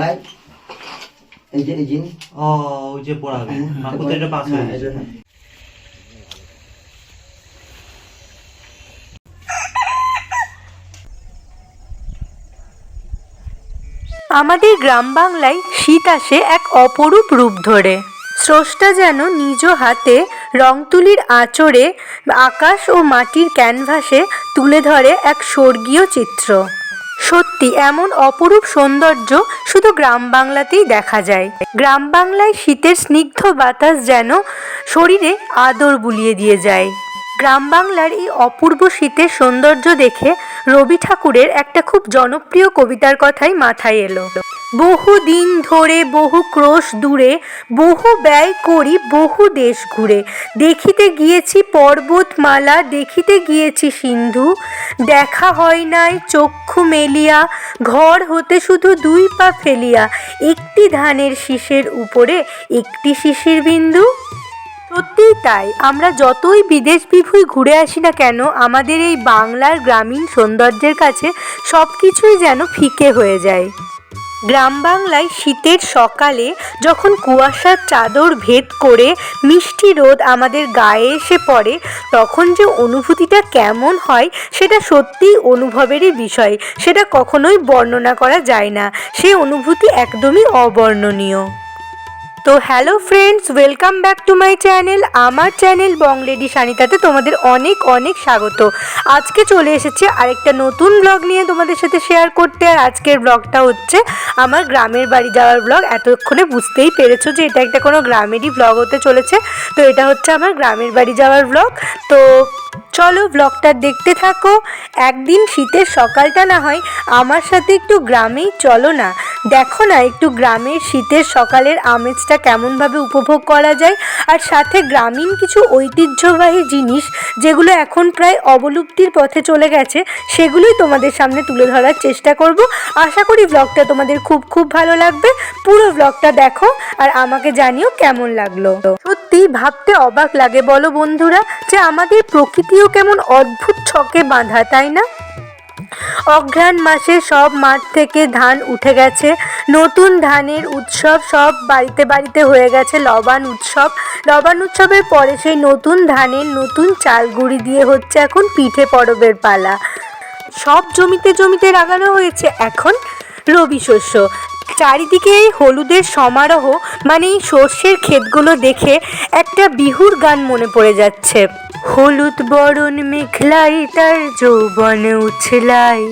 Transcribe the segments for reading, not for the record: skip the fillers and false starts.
ভাই এই যে ওই যে পড়াবে প্রত্যেকটা পাস হয়ে গেছে। আমাদের গ্রাম বাংলায় শীত আসে এক অপরূপ রূপ ধরে। স্রষ্টা যেন নিজ হাতে রং তুলির আঁচড়ে আকাশ ও মাটির ক্যানভাসে তুলে ধরে এক স্বর্গীয় চিত্র। সত্যি এমন অপরূপ সৌন্দর্য শুধু গ্রাম বাংলাতেই দেখা যায়। গ্রাম বাংলায় শীতের স্নিগ্ধ বাতাস যেন শরীরে আদর বুলিয়ে দিয়ে যায়। গ্রাম বাংলার এই অপূর্ব শীতের সৌন্দর্য দেখে রবি ঠাকুরের একটা খুব জনপ্রিয় কবিতার কথাই মাথায় এলো। বহু দিন ধরে বহু ক্রোশ দূরে বহু ব্যয় করি বহু দেশ ঘুরে, দেখিতে গিয়েছি পর্বতমালা দেখিতে গিয়েছি সিন্ধু, দেখা হয় নাই চক্ষু মেলিয়া ঘর হতে শুধু 2 পা ফেলিয়া, একটি ধানের শীষের উপরে একটি শিশির বিন্দু। সত্যিই তাই, আমরা যতই বিদেশ বিভুঁই ঘুরে আসি না কেন আমাদের এই বাংলার গ্রামীণ সৌন্দর্যের কাছে সব কিছুই যেন ফিকে হয়ে যায়। গ্রাম বাংলায় শীতের সকালে যখন কুয়াশার চাদর ভেদ করে মিষ্টি রোদ আমাদের গায়ে এসে পড়ে তখন যে অনুভূতিটা কেমন হয় সেটা সত্যিই অনুভবেরই বিষয়, সেটা কখনোই বর্ণনা করা যায় না, সেই অনুভূতি একদমই অবর্ণনীয়। তো hello friends, welcome back to my channel. আমার চ্যানেল বং লেডি সানিতাতে তোমাদের অনেক অনেক স্বাগত। আজকে চলে এসেছি আরেকটা নতুন ব্লগ নিয়ে তোমাদের সাথে শেয়ার করতে। আর আজকের ব্লগটা হচ্ছে আমার গ্রামের বাড়ি যাওয়ার ব্লগ। এতক্ষণে বুঝতেই পেরেছো যে এটা একটা কোনো গ্রামেরই ব্লগ হতে চলেছে। তো এটা হচ্ছে আমার গ্রামের বাড়ি যাওয়ার ব্লগ। তো চলো ব্লগটা দেখতে থাকো। একদিন শীতের সকালটা না হয় আমার সাথে একটু গ্রামেই চলো না, দেখো না একটু গ্রামের শীতের সকালের আমেজটা কেমনভাবে উপভোগ করা যায়। আর সাথে গ্রামীণ কিছু ঐতিহ্যবাহী জিনিস যেগুলো এখন প্রায় অবলুপ্তির পথে চলে গেছে সেগুলোই তোমাদের সামনে তুলে ধরার চেষ্টা করব। আশা করি ব্লগটা তোমাদের খুব খুব ভালো লাগবে। পুরো ব্লগটা দেখো আর আমাকে জানিও কেমন লাগলো। সত্যি ভাবতে অবাক লাগে বলো বন্ধুরা, যে আমাদের প্রকৃতিও কেমন অদ্ভুত ছকে বাঁধা, তাই না? অঘ্রাণ মাসে সব মাঠ থেকে ধান উঠে গেছে, নতুন ধানের উৎসব সব বাড়িতে বাড়িতে হয়ে গেছে লবান উৎসব। লবান উৎসবের পরে সেই নতুন ধানের নতুন চাল গুঁড়ি দিয়ে হচ্ছে এখন পিঠে পরবের পালা। সব জমিতে জমিতে লাগানো হয়েছে এখন রবি শস্য। চারিদিকে এই হলুদের সমারোহ, মানে এই সর্ষের ক্ষেতগুলো দেখে একটা বিহুর গান মনে পড়ে যাচ্ছে। হলুদ বরণ মেঘলাই তার যৌবন উছলাই,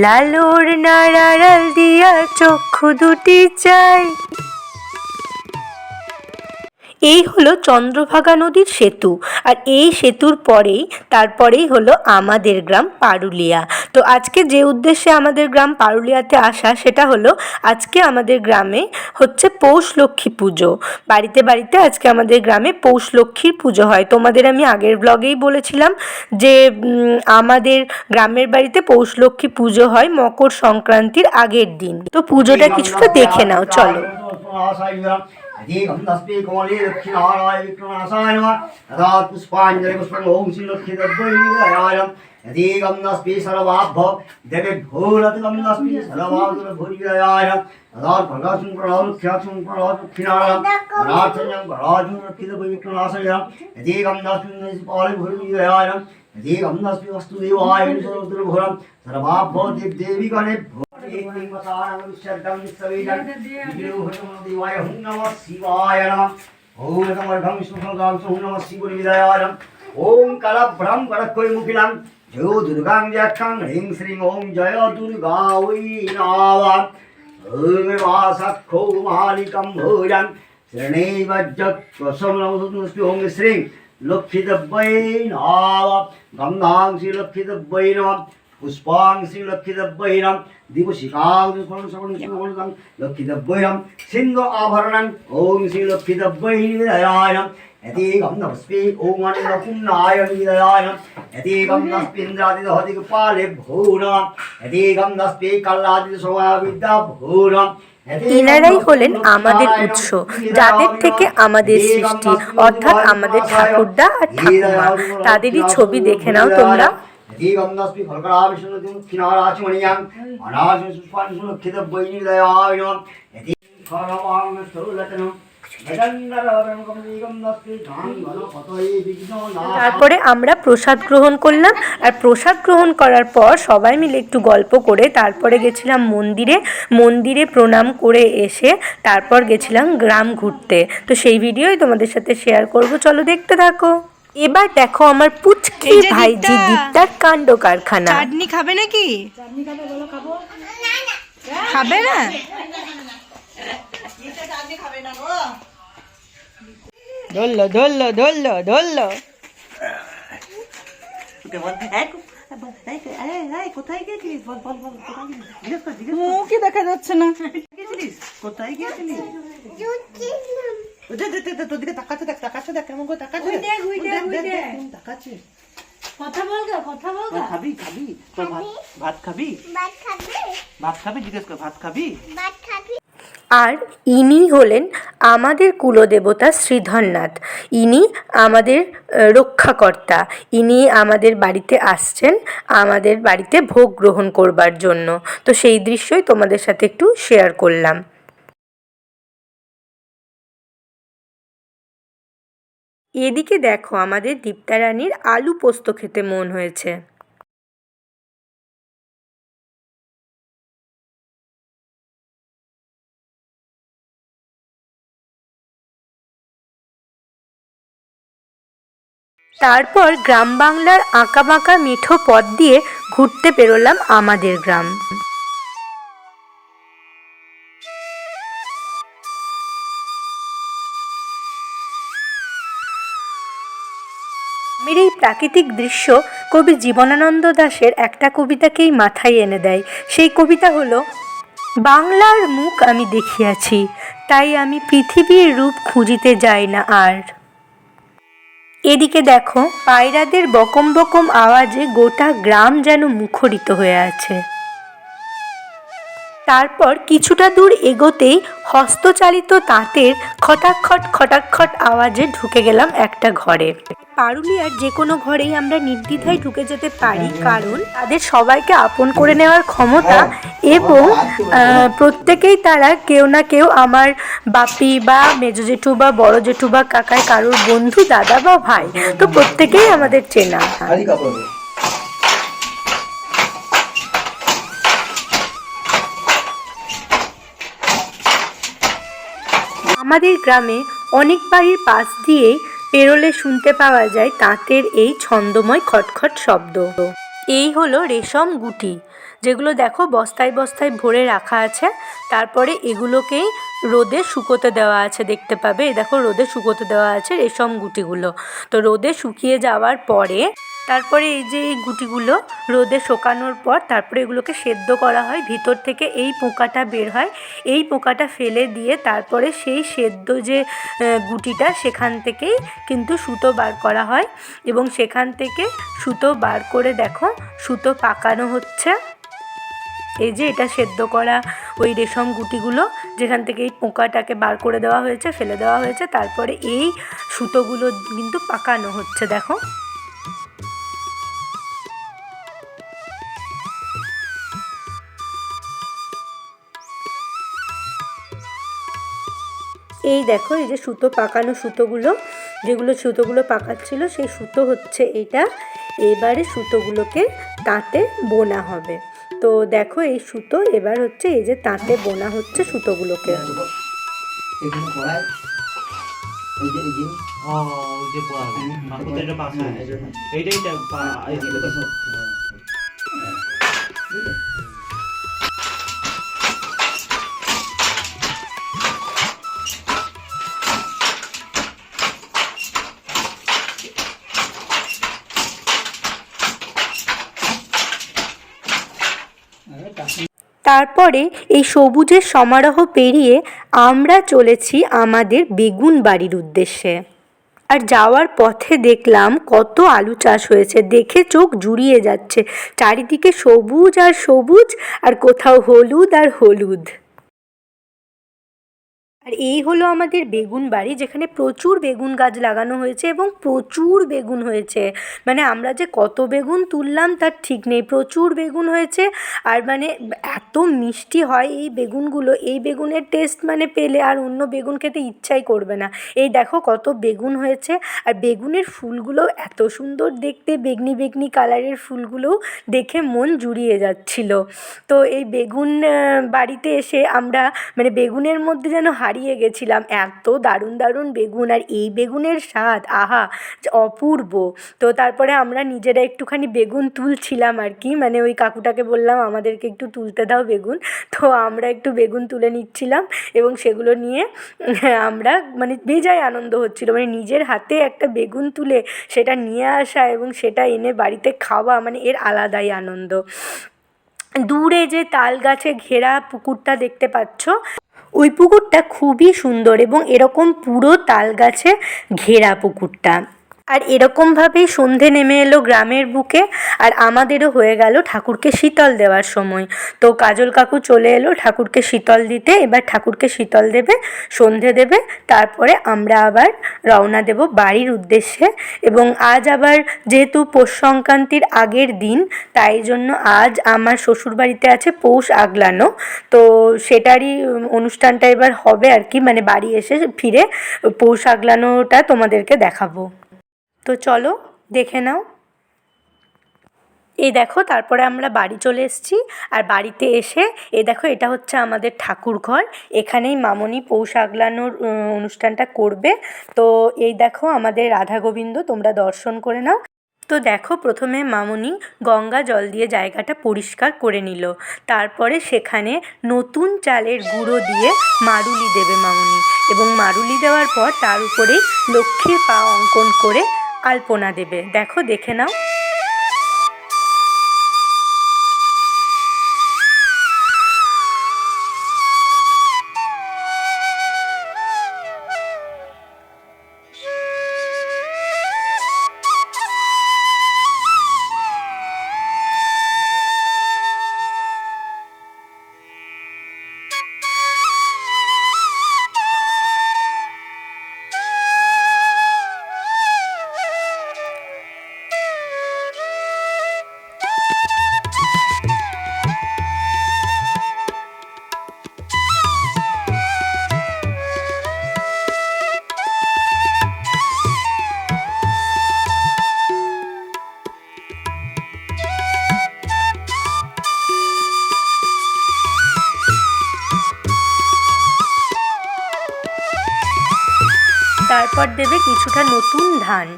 লালোর নাড়াল দিয়া চক্ষু দুটি চাই। এই হলো চন্দ্রভাগা নদীর সেতু, আর এই সেতুর তারপরেই হলো আমাদের গ্রাম পারুলিয়া। তো আজকে যে উদ্দেশ্যে আমাদের গ্রাম পারুলিয়াতে আসা সেটা হলো আজকে আমাদের গ্রামে হচ্ছে পৌষ লক্ষ্মী পুজো। বাড়িতে বাড়িতে আজকে আমাদের গ্রামে পৌষ লক্ষ্মীর পুজো হয়। তোমাদের আমি আগের ব্লগেই বলেছিলাম যে আমাদের গ্রামের বাড়িতে পৌষ লক্ষ্মী পুজো হয় মকর সংক্রান্তির আগের দিন। তো পুজোটা কিছুটা দেখে নাও চলো। अधिकं तस्मै कमले दक्षिणाराय विक्रमनाशाय नमः। तदा पुष्पाञ्जलि पुष्पं ओं श्री लक्ष्मीदेव्यै नमः। अधिकं तस्मै सर्वाभ्यो देवीभ्योरधिकं तस्मै सर्वाभ्योर्भूरियाय नमः। तदा प्रकाशं प्रलक्ष्याक्षं प्रलक्षिणाय अनाथयं पराजं लक्ष्मीदेव्यै विक्रमनाशाय नमः। अधिकं तस्मै पालिभूरियाय नमः। अधिकं तस्मै वस्तुदेवाय सर्वभूरं सर्वाभ्यो देवीगणेभ्यो ओम कलभ्रम कड़कोमुखिलम जयो दुर्गां जक्षं ह्रीं श्रीं ओं जय दुर्गा वै नमः। ओम वासखो मालिकं भोजन श्रेणीवज्जत्वसमनमस्तु ओं श्रीं लक्ष्मीदेव्यै नमः। गन्धां श्री लक्ष्मीदेव्यै नमः। पुष्पां श्री लक्ष्मीदेव्यै नमः। दिवशिकां लक्ष्मीदेव्यै नमः। सिंह आभरणं ओं श्री लक्ष्मीदेव्यै नमः। यतीकं नमस्ते ओं अन्नपूर्णाय नमः। यतीकं नमस्तेन्द्रादिदहदिकपाले भो नमः। यतीकं नमस्ते कल्लादिसमाविद्या भो नमः। ইনারাই হলেন আমাদের উৎস, যাদের থেকে আমাদের সৃষ্টি, অর্থাৎ আমাদের ঠাকুরদা আর ঠাকুমা। তাদেরই ছবি দেখে নাও তোমরা। এদিগন্ধস্মি খলকরাবিষ্ণুমুখিনারাচমণীয়াং অনাশিষ্পাঞ্চুলক্ষিতবৈনিদয়ায় এদি খরমাংস্থলতনম তারপরে আমরা প্রসাদ গ্রহণ করলাম, আর প্রসাদ গ্রহণ করার পর সবাই মিলে একটু গল্প করে তারপরে গেছিলাম মন্দিরে প্রণাম করে এসে তারপর গেছিলাম গ্রাম ঘুরতে। তো সেই ভিডিওই তোমাদের সাথে শেয়ার করব, চলো দেখতে থাকো। এবার দেখো আমার পুচকি ভাইজি দীপ্তার কাণ্ড কারখানা। চাটনি খাবে নাকি? খাবে না? ধরলো ধরলো ধরলো ধরলো। কোথায় গেছিলিস বল বল বল, কোথায় গেছিলিস? মুখই দেখা যাচ্ছে না। কোথায় গেছিলিস? তোদিকে তাকাচ্ছে, দেখ তাকাচ্ছে, দেখ কেমন করে তাকাচ্ছে, তাকাচ্ছে। কথা বল গা, কথা বল গা। খাবি খাবি তোর ভাত খাবি? ভাত খাবি জিজ্ঞেস কর, ভাত খাবি? আর ইনি হলেন আমাদের কুলদেবতা শ্রীধরনাথ। ইনি আমাদের রক্ষাকর্তা। ইনি আমাদের বাড়িতে আসছেন আমাদের বাড়িতে ভোগ গ্রহণ করবার জন্য। তো সেই দৃশ্যই তোমাদের সাথে একটু শেয়ার করলাম। এদিকে দেখো আমাদের দীপ্তারানীর আলু পোস্ত খেতে মন হয়েছে। তারপর গ্রাম বাংলার আঁকাবাঁকা মিঠো পথ দিয়ে ঘুরতে বেরোলাম আমাদের গ্রাম। গ্রামের এই প্রাকৃতিক দৃশ্য কবি জীবনানন্দ দাশের একটা কবিতাকেই মাথায় এনে দেয়। সেই কবিতা হলো, বাংলার মুখ আমি দেখিয়াছি, তাই আমি পৃথিবীর রূপ খুঁজিতে যাই না আর। এদিকে দেখো পায়রাদের বকম বকম আওয়াজে গোটা গ্রাম যেন মুখরিত হয়ে আছে। তারপর কিছুটা দূর এগোতেই হস্তচালিত তাঁতের খটাক্ষট খটাক্ষট আওয়াজে ঢুকে গেলাম একটা ঘরে। পারুলিয়ার যে কোনো ঘরেই আমরা নির্দ্বিধায় ঢুকে যেতে পারি, কারণ তাদের সবাইকে আপন করে নেওয়ার ক্ষমতা, এবং প্রত্যেকেই তারা কেউ না কেউ আমার বাপি বা মেজো জেঠু বা বড় জেঠু বা কাকায় কারোর বন্ধু, দাদা বা ভাই। তো প্রত্যেকেই আমাদের চেনা। আমাদের গ্রামে অনেক বাড়ির পাশ দিয়েই পেরোলে শুনতে পাওয়া যায় তাঁতের এই ছন্দময় খটখট শব্দ। এই হলো রেশম গুটি, যেগুলো দেখো বস্তায় বস্তায় ভরে রাখা আছে। তারপরে এগুলোকেই রোদে শুকোতে দেওয়া আছে, দেখতে পাবে। দেখো রোদে শুকোতে দেওয়া আছে রেশম গুটিগুলো। তো রোদে শুকিয়ে যাওয়ার পরে তারপরে এই যে এই গুটিগুলো রোদে শুকানোর পর তারপরে এগুলোকে সেদ্ধ করা হয়। ভিতর থেকে এই পোকাটা বের হয়, এই পোকাটা ফেলে দিয়ে তারপরে সেই সেদ্ধ যে গুটিটা সেখান থেকেই কিন্তু সুতো বার করা হয়, এবং সেখান থেকে সুতো বার করে দেখো সুতো পাকানো হচ্ছে। এই যে এটা সেদ্ধ করা ওই রেশম গুটিগুলো, যেখান থেকে এই পোকাটাকে বার করে দেওয়া হয়েছে, ফেলে দেওয়া হয়েছে, তারপরে এই সুতোগুলো কিন্তু পাকানো হচ্ছে। দেখো এই দেখো এই যে সুতো পাকানো সুতোগুলো, যেগুলো সুতোগুলো পাকাচ্ছিল সেই সুতো হচ্ছে এটা। এবারে সুতোগুলোকে তাঁতে বোনা হবে। তো দেখো এই সুতো এবার হচ্ছে এই যে তাঁতে বোনা হচ্ছে সুতোগুলোকে। তারপরে এই সবুজের সমারোহ পেরিয়ে আমরা চলেছি আমাদের বেগুন বাড়ির উদ্দেশ্যে। আর যাওয়ার পথে দেখলাম কত আলু চাষ হয়েছে, দেখে চোখ জুড়িয়ে যাচ্ছে। চারিদিকে সবুজ আর সবুজ, আর কোথাও হলুদ আর হলুদ। আর এই হলো আমাদের বেগুন বাড়ি, যেখানে প্রচুর বেগুন গাছ লাগানো হয়েছে এবং প্রচুর বেগুন হয়েছে। মানে আমরা যে কত বেগুন তুললাম তার ঠিক নেই, প্রচুর বেগুন হয়েছে। আর মানে এত মিষ্টি হয় এই বেগুনগুলো, এই বেগুনের টেস্ট মানে পেলে আর অন্য বেগুন খেতে ইচ্ছাই করবে না। এই দেখো কত বেগুন হয়েছে, আর বেগুনের ফুলগুলো এত সুন্দর দেখতে, বেগনি বেগনি কালারের ফুলগুলোও দেখে মন জুড়িয়ে যাচ্ছিল। তো এই বেগুন বাড়িতে এসে আমরা মানে বেগুনের মধ্যে যেন হারিয়ে গেছিলাম, এত দারুণ দারুণ বেগুন, আর এই বেগুনের স্বাদ আহা অপূর্ব। তো তারপরে আমরা নিজেরা একটুখানি বেগুন তুলছিলাম আর কি, মানে ওই কাকুটাকে বললাম আমাদেরকে একটু তুলতে দাও বেগুন। তো আমরা একটু বেগুন তুলে নিচ্ছিলাম এবং সেগুলো নিয়ে আমরা মানে বেজায় আনন্দ হচ্ছিল, মানে নিজের হাতে একটা বেগুন তুলে সেটা নিয়ে আসা এবং সেটা এনে বাড়িতে খাওয়া, মানে এর আলাদাই আনন্দ। দূরে যে তাল গাছে ঘেরা পুকুরটা দেখতে পাচ্ছ, ওই পুকুরটা খুবই সুন্দর এবং এরকম পুরো তাল গাছে ঘেরা পুকুরটা। আর এরকমভাবেই সন্ধে নেমে এলো গ্রামের বুকে, আর আমাদেরও হয়ে গেল ঠাকুরকে শীতল দেওয়ার সময়। তো কাজল কাকু চলে এলো ঠাকুরকে শীতল দিতে, এবার ঠাকুরকে শীতল দেবে, সন্ধে দেবে, তারপরে আমরা আবার রওনা দেব বাড়ির উদ্দেশ্যে। এবং আজ আবার যেহেতু পৌষ সংক্রান্তির আগের দিন, তাই জন্য আজ আমার শ্বশুরবাড়িতে আছে পৌষ আগলানো, তো সেটারই অনুষ্ঠানটা এবার হবে আর কি, মানে বাড়ি এসে ফিরে পৌষ আগলানোটা তোমাদেরকে দেখাবো। তো চলো দেখে নাও। এই দেখো তারপরে আমরা বাড়ি চলে এসেছি, আর বাড়িতে এসে এই দেখো এটা হচ্ছে আমাদের ঠাকুর ঘর, এখানেই মামনি পৌষ আগলানোর অনুষ্ঠানটা করবে। তো এই দেখো আমাদের রাধা গোবিন্দ, তোমরা দর্শন করে নাও। তো দেখো প্রথমে মামনি গঙ্গা জল দিয়ে জায়গাটা পরিষ্কার করে নিল, তারপরে সেখানে নতুন চালের গুঁড়ো দিয়ে মারুলি দেবে মামনি, এবং মারুলি দেওয়ার পর তার উপরেই লক্ষ্মীর পা অঙ্কন করে আলপনা দেবে। দেখো দেখে নাও। তারপর দেবে কিছুটা নতুন ধান।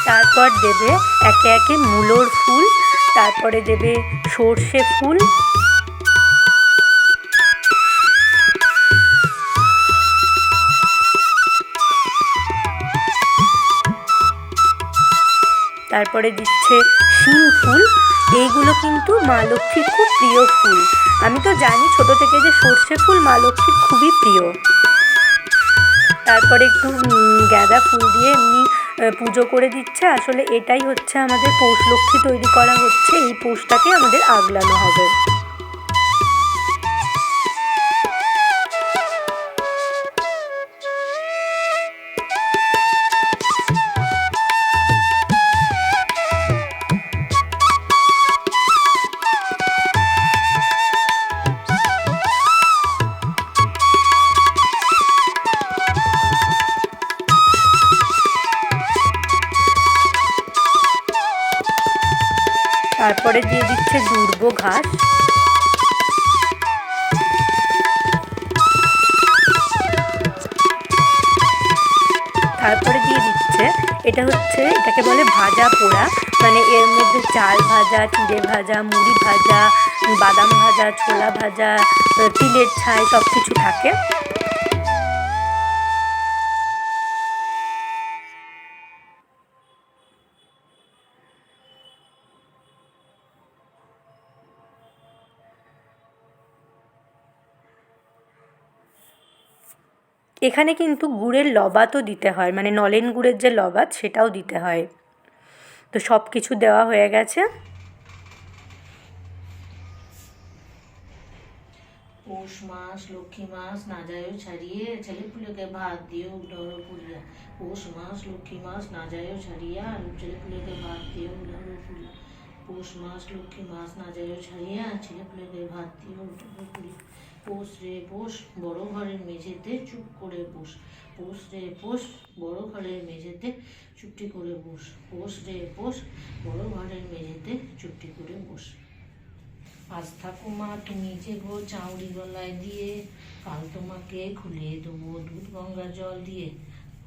তারপর দেবে একে একে মূলোর ফুল, তারপরে দেবে সর্ষে ফুল, তারপরে দিচ্ছে শিম ফুল। এইগুলো কিন্তু মা লক্ষ্মীর খুব প্রিয় ফুল। আমি তো জানি ছোট থেকে যে সর্ষে ফুল মা লক্ষ্মীর খুবই প্রিয়। তারপরে একটু গাঁদা ফুল দিয়ে এমনি পুজো করে দিচ্ছে। আসলে এটাই হচ্ছে আমাদের পৌষ লক্ষ্মী তৈরি করা হচ্ছে, এই পৌষটাকে আমাদের আগলানো হবে। তারপরে দিয়ে দিচ্ছে দুর্ব ঘাস। তারপরে দিয়ে দিচ্ছে এটা হচ্ছে, এটাকে বলে ভাজা পোড়া, মানে এর মধ্যে চাল ভাজা, চিড়ে ভাজা, মুড়ি ভাজা, বাদাম ভাজা, ছোলা ভাজা, তিলের ছাই সব কিছু থাকে। এখানে কিন্তু গুড়ের লবাতও দিতে হয়, মানে নলেন গুড়ের যে লবাত সেটাও দিতে হয়। তো সব কিছু দেওয়া হয়ে গেছে। পৌষ মাস লক্ষ্মী মাস না যায়ও ছাড়িয়ে ছেলে পুলেকে ভাত দিও উডারো পুরিয়া। পৌষ মাস লক্ষ্মী মাস না যায়ও ছাড়িয়া ছেলে পুলেকে ভাত দিও উডারো পুরিয়া। পৌষ মাস লক্ষ্মী মাস না যায়ও ছাড়িয়া ছেলে পুলেকে ভাত দিও উডারো পুরিয়া। পৌষ রে পৌষ বড় ঘরের মেঝেতে চুপ করে বস। পৌষ রে পৌষ বড় ঘরের মেঝেতে চুপটি করে বস। পৌষ রে পৌষ বড় ঘরের মেঝেতে চুপটি করে বস। আজ থাকো মা তুমি যে গো চাউরি গলায় দিয়ে, কাল তোমাকে খুলে দেবো দুধ গঙ্গা জল দিয়ে।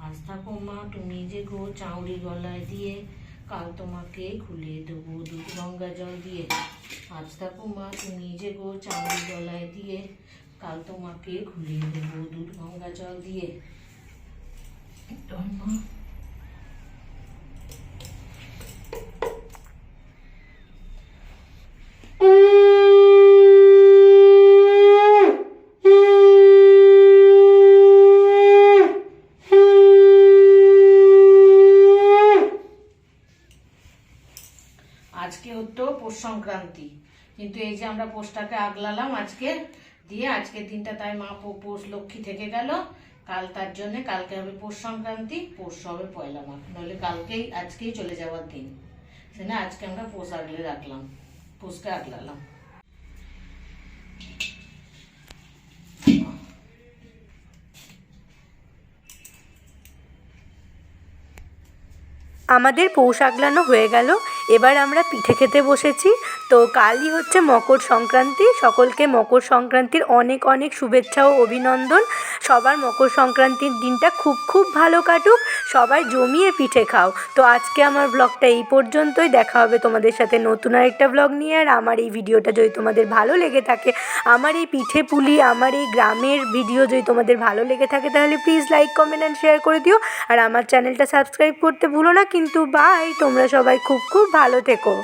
আজ থাকো মা তুমি যে গো চাউরি গলায় দিয়ে, কাল তোমাকে খুলে দেবো দুধ গঙ্গা জল দিয়ে। আজ থাকো মা তুমি যে গো চাউরি গলায় দিয়ে, কাল তোমাকে খুলে দেবো দুধ গঙ্গা জল দিয়ে। আজকে হতো পৌষ সংক্রান্তি, কিন্তু এই যে আমরা পৌষটাকে আগলালাম আজকে দিয়ে, আজকের দিনটা তাই মা পৌষ লক্ষ্মী থেকে গেল। কাল তার জন্য কালকে হবে পৌষ সংক্রান্তি, পৌষ হবে পয়লা মাঘ, নইলে কালকেই আজকেই চলে যাওয়ার দিন। সেটা আজকে আমরা পৌষ আগলে রাখলাম, পৌষকে আগলালাম। আমাদের পৌষ আগলানো হয়ে গেল, এবার আমরা পিঠে খেতে বসেছি। তো কালই হচ্ছে মকর সংক্রান্তি, সকলকে মকর সংক্রান্তির অনেক অনেক শুভেচ্ছা ও অভিনন্দন। সবার মকর সংক্রান্তির দিনটা খুব খুব ভালো কাটুক, সবাই জমিয়ে পিঠে খাও। তো আজকে আমার ব্লগটা এই পর্যন্তই, দেখা হবে তোমাদের সাথে নতুন আরেকটা ব্লগ নিয়ে। আর আমার এই ভিডিওটা যদি তোমাদের ভালো লেগে থাকে, আমার এই পিঠে পুলি, আমার এই গ্রামের ভিডিও যদি তোমাদের ভালো লেগে থাকে, তাহলে please like comment and share করে দিও। আর আমার চ্যানেলটা সাবস্ক্রাইব করতে ভুলো না কিন্তু। বাই, তোমরা সবাই খুব খুব ভালো থেকো।